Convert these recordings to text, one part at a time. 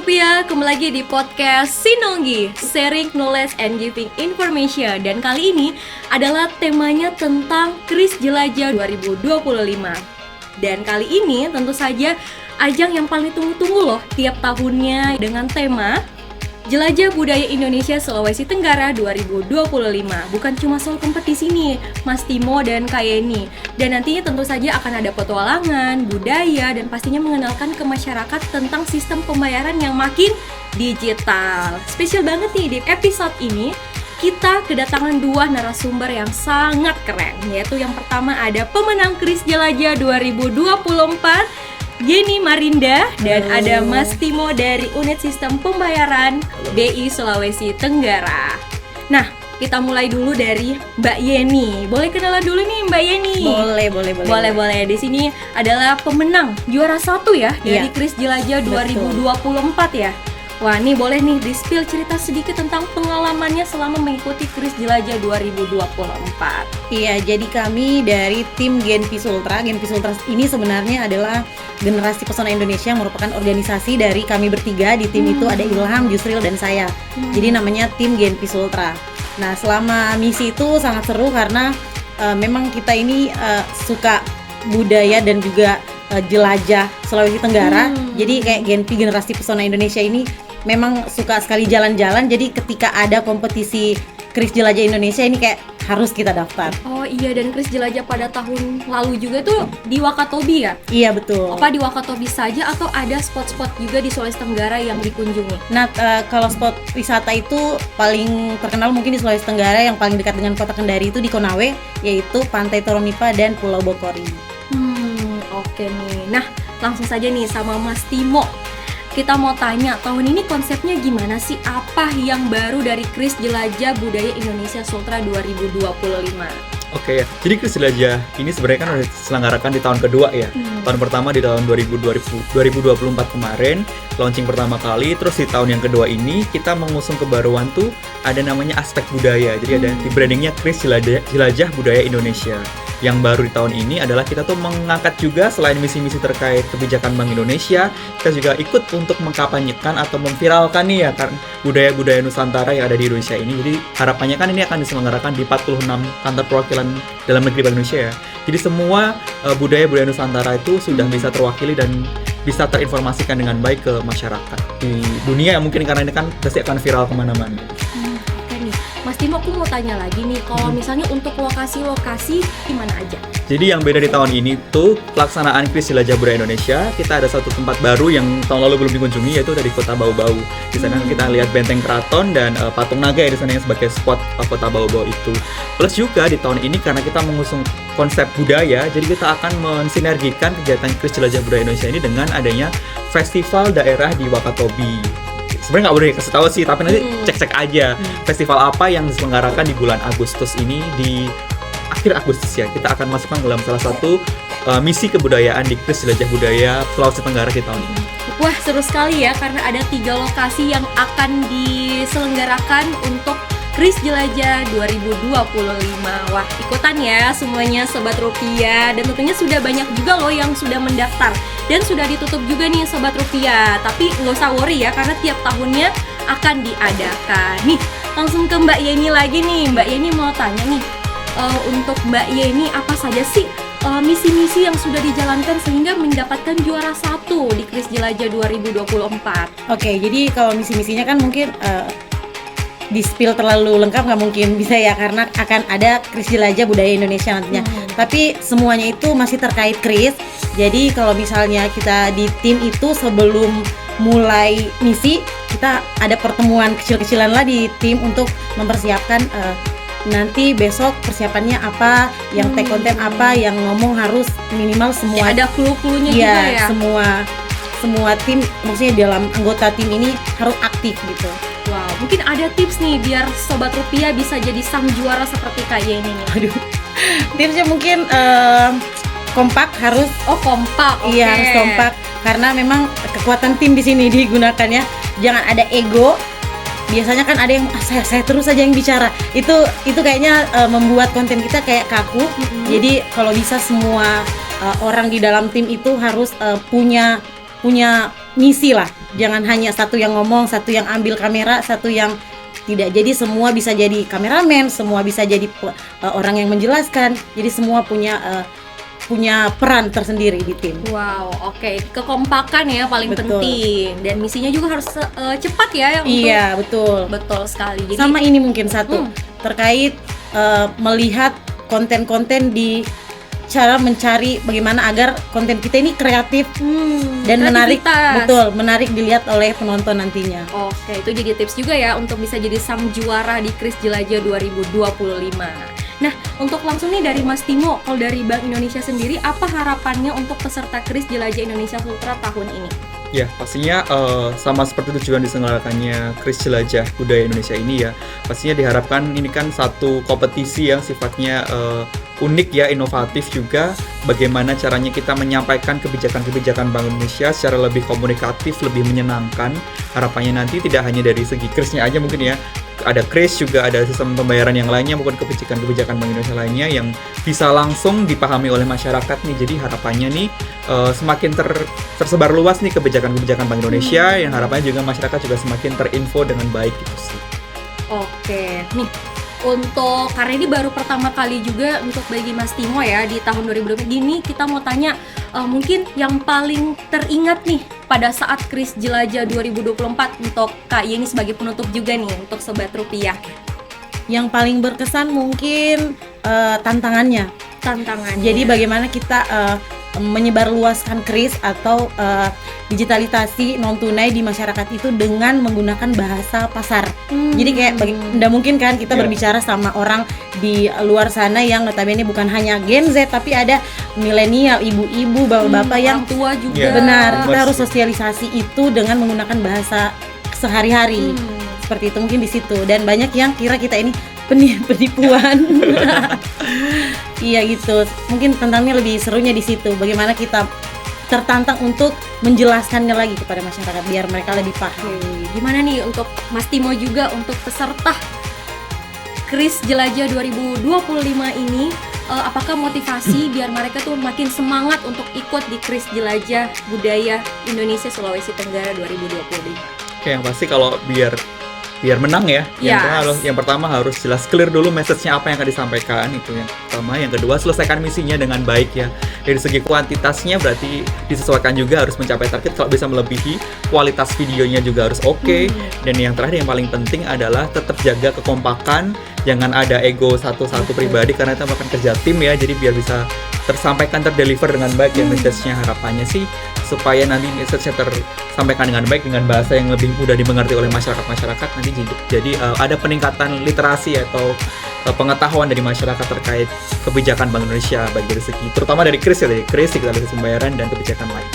Rupiah, kembali lagi di podcast Sinonggi, Sharing Knowledge and Giving Information. Dan kali ini adalah temanya tentang Kris Jelajah 2025. Dan kali ini tentu saja ajang yang paling tunggu-tunggu loh tiap tahunnya dengan tema Jelajah Budaya Indonesia Sulawesi Tenggara 2025. Bukan cuma soal kompetisi nih, Mas Timo dan Kak Yeni. Dan nantinya tentu saja akan ada petualangan, budaya, dan pastinya mengenalkan ke masyarakat tentang sistem pembayaran yang makin digital. Spesial banget nih di episode ini, kita kedatangan dua narasumber yang sangat keren. Yaitu yang pertama ada pemenang Kris Jelajah 2024, Yeni Marinda, dan ada Mas Timo dari Unit Sistem Pembayaran BI Sulawesi Tenggara. Nah, kita mulai dulu dari Mbak Yeni. Boleh kenalan dulu nih Mbak Yeni? Boleh. Di sini adalah pemenang juara 1 ya dari Kris Jelajah 2024 ya. Wah, nih boleh nih di-spill cerita sedikit tentang pengalamannya selama mengikuti Kris Jelajah 2024. Iya, jadi kami dari tim Genpi Sultra. Genpi Sultra ini sebenarnya adalah Generasi Pesona Indonesia yang merupakan organisasi dari kami bertiga. Di tim itu ada Ilham, Yusril, dan saya. Jadi namanya tim Genpi Sultra. Nah, selama misi itu sangat seru karena memang kita ini suka budaya dan juga jelajah Sulawesi Tenggara. Jadi kayak Genpi Generasi Pesona Indonesia ini memang suka sekali jalan-jalan. Jadi ketika ada kompetisi Kris Jelajah Indonesia ini kayak harus kita daftar. Oh iya, dan Kris Jelajah pada tahun lalu juga tuh di Wakatobi ya? Iya, betul. Apa di Wakatobi saja atau ada spot-spot juga di Sulawesi Tenggara yang dikunjungi? Nah, kalau spot wisata itu paling terkenal mungkin di Sulawesi Tenggara, yang paling dekat dengan kota Kendari itu di Konawe, yaitu Pantai Toronipa dan Pulau Bokori. Oke nih. Nah, langsung saja nih sama Mas Timo. Kita mau tanya, tahun ini konsepnya gimana sih? Apa yang baru dari Kris Jelajah Budaya Indonesia Sultra 2025? Oke ya, jadi Kris Jelajah ini sebenarnya kan udah diselenggarakan di tahun kedua ya. Tahun pertama di tahun 2024 kemarin, launching pertama kali. Terus di tahun yang kedua ini kita mengusung kebaruan tuh ada namanya aspek budaya. Jadi ada di brandingnya Kris Jelajah Budaya Indonesia. Yang baru di tahun ini adalah kita tuh mengangkat juga selain misi-misi terkait kebijakan Bank Indonesia, kita juga ikut untuk mengkampanyekan atau memviralkan nih ya kan budaya-budaya Nusantara yang ada di Indonesia ini. Jadi harapannya kan ini akan diselenggarakan di 46 kantor perwakilan dalam negeri Bank Indonesia ya. Jadi semua budaya-budaya Nusantara itu sudah bisa terwakili dan bisa terinformasikan dengan baik ke masyarakat di dunia ya, mungkin karena ini kan pasti akan viral kemana-mana. Mas Timo, aku mau tanya lagi nih, kalau misalnya untuk lokasi-lokasi gimana aja? Jadi yang beda di tahun ini tuh pelaksanaan Kris Jelajah Budaya Indonesia, kita ada satu tempat baru yang tahun lalu belum dikunjungi, yaitu dari Kota Bau-Bau. Di sana kita lihat Benteng Keraton dan Patung Naga ya di sana yang sebagai spot Kota Bau-Bau itu. Plus juga di tahun ini karena kita mengusung konsep budaya, jadi kita akan mensinergikan kegiatan Kris Jelajah Budaya Indonesia ini dengan adanya festival daerah di Wakatobi. Sebenarnya nggak boleh kasih tahu sih, tapi nanti cek-cek aja festival apa yang diselenggarakan di bulan Agustus ini, di akhir Agustus ya. Kita akan masukkan dalam salah satu misi kebudayaan di Kris Jelajah Budaya Sulawesi Tenggara di tahun ini. Wah, seru sekali ya, karena ada 3 lokasi yang akan diselenggarakan untuk Kris Jelajah 2025. Wah, ikutan ya semuanya Sobat Rupiah. Dan tentunya sudah banyak juga loh yang sudah mendaftar. Dan sudah ditutup juga nih Sobat Rupiah. Tapi nggak usah worry ya, karena tiap tahunnya akan diadakan. Nih, langsung ke Mbak Yeni lagi nih. Mbak Yeni mau tanya nih, untuk Mbak Yeni apa saja sih misi-misi yang sudah dijalankan sehingga mendapatkan juara 1 di Kris Jelajah 2024? Oke, jadi kalau misi-misinya kan mungkin di-spill terlalu lengkap nggak mungkin bisa ya, karena akan ada Kris Jelajah Budaya Indonesia nantinya. Tapi semuanya itu masih terkait Kris. Jadi kalau misalnya kita di tim itu sebelum mulai misi, kita ada pertemuan kecil-kecilan lah di tim untuk mempersiapkan nanti besok persiapannya apa, yang take konten apa, yang ngomong harus minimal semua. Ya, ada clue-cluenya juga ya. Semua tim, maksudnya dalam anggota tim ini harus aktif gitu. Wow, mungkin ada tips nih biar Sobat Rupiah bisa jadi sang juara seperti Kak Yeni nih. Aduh, tipsnya mungkin kompak harus. Oh, kompak. Okay. Iya, harus kompak karena memang kekuatan tim di sini digunakan ya. Jangan ada ego. Biasanya kan ada yang saya terus aja yang bicara. Itu kayaknya membuat konten kita kayak kaku. Jadi kalau bisa semua orang di dalam tim itu harus punya punya misi lah. Jangan hanya satu yang ngomong, satu yang ambil kamera, satu yang tidak. Jadi semua bisa jadi kameramen, semua bisa jadi orang yang menjelaskan. Jadi semua punya peran tersendiri di tim. Wow, oke. Kekompakan ya paling Betul. penting, dan misinya juga harus cepat ya Iya, betul. betul sekali. Jadi Sama ini mungkin satu terkait melihat konten-konten di cara mencari bagaimana agar konten kita ini kreatif dan menarik, kreativitas. betul, menarik dilihat oleh penonton nantinya. Oke, itu jadi tips juga ya untuk bisa jadi sang juara di Kris Jelajah 2025. Nah, untuk langsung nih dari Mas Timo, kalau dari Bank Indonesia sendiri, apa harapannya untuk peserta Kris Jelajah Indonesia Sultra tahun ini? Ya, pastinya sama seperti tujuan diselenggarakannya Kris Jelajah Budaya Indonesia ini ya. Pastinya diharapkan ini kan satu kompetisi yang sifatnya unik ya, inovatif juga. Bagaimana caranya kita menyampaikan kebijakan-kebijakan Bank Indonesia secara lebih komunikatif, lebih menyenangkan. Harapannya nanti tidak hanya dari segi Krisnya aja mungkin ya. Ada Kris juga, ada sistem pembayaran yang lainnya, maupun kebijakan-kebijakan Bank Indonesia lainnya yang bisa langsung dipahami oleh masyarakat nih. Jadi harapannya nih semakin tersebar luas nih kebijakan-kebijakan Bank Indonesia, yang harapannya juga masyarakat juga semakin terinfo dengan baik gitu sih. Oke, nih untuk karena ini baru pertama kali juga untuk bagi Mas Timo ya di tahun 2020 gini, kita mau tanya mungkin yang paling teringat nih pada saat Kris Jelajah 2024 untuk Kak Yeni sebagai penutup juga nih untuk Sobat Rupiah. Yang paling berkesan mungkin tantangannya. Jadi bagaimana kita menyebarluaskan kris atau digitalisasi non tunai di masyarakat itu dengan menggunakan bahasa pasar. Jadi kayak nggak mungkin kan kita berbicara sama orang di luar sana yang notabene bukan hanya Gen Z tapi ada milenial, ibu-ibu, bapak-bapak yang tua juga. benar. Kita harus sosialisasi itu dengan menggunakan bahasa sehari-hari. Seperti itu mungkin di situ, dan banyak yang kira kita ini penipuan. Iya gitu. Mungkin tentangnya lebih serunya di situ. Bagaimana kita tertantang untuk menjelaskannya lagi kepada masyarakat biar mereka lebih paham. Gimana nih untuk Mas Timo juga untuk peserta Kris Jelajah 2025 ini, apakah motivasi biar mereka tuh makin semangat untuk ikut di Kris Jelajah Budaya Indonesia Sulawesi Tenggara 2025? Oke, yang pasti kalau biar menang ya, yang pertama harus jelas clear dulu message-nya apa yang akan disampaikan, itu yang pertama. Yang kedua, selesaikan misinya dengan baik ya. Dari segi kuantitasnya berarti disesuaikan juga, harus mencapai target. Kalau bisa melebihi, kualitas videonya juga harus oke. Dan yang terakhir yang paling penting adalah tetap jaga kekompakan, jangan ada ego satu-satu pribadi karena itu akan kerja tim ya. Jadi biar bisa tersampaikan, terdeliver dengan baik ya message-nya. Harapannya sih supaya nanti message-nya tersampaikan dengan baik, dengan bahasa yang lebih mudah dimengerti oleh masyarakat nanti. Jadi ada peningkatan literasi atau pengetahuan dari masyarakat terkait kebijakan Bank Indonesia, baik dari segi terutama dari Kris ya, dari Kris, digitalisasi pembayaran dan kebijakan lain.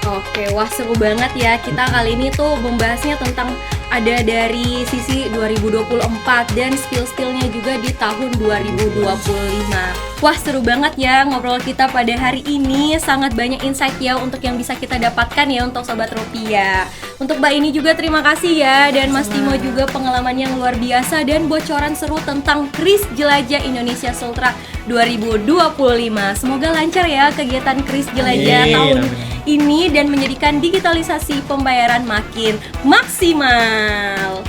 Oke, wah seru banget ya. Kita kali ini tuh membahasnya tentang ada dari sisi 2024 dan skill-skillnya juga di tahun 2025. Wah seru banget ya ngobrol kita pada hari ini. Sangat banyak insight ya untuk yang bisa kita dapatkan ya untuk Sobat Rupiah. Untuk Mbak ini juga terima kasih ya, dan Mas Timo juga pengalaman yang luar biasa dan bocoran seru tentang Kris Jelajah Indonesia Sultra 2025. Semoga lancar ya kegiatan Kris Jelajah tahun ini dan menjadikan digitalisasi pembayaran makin maksimal.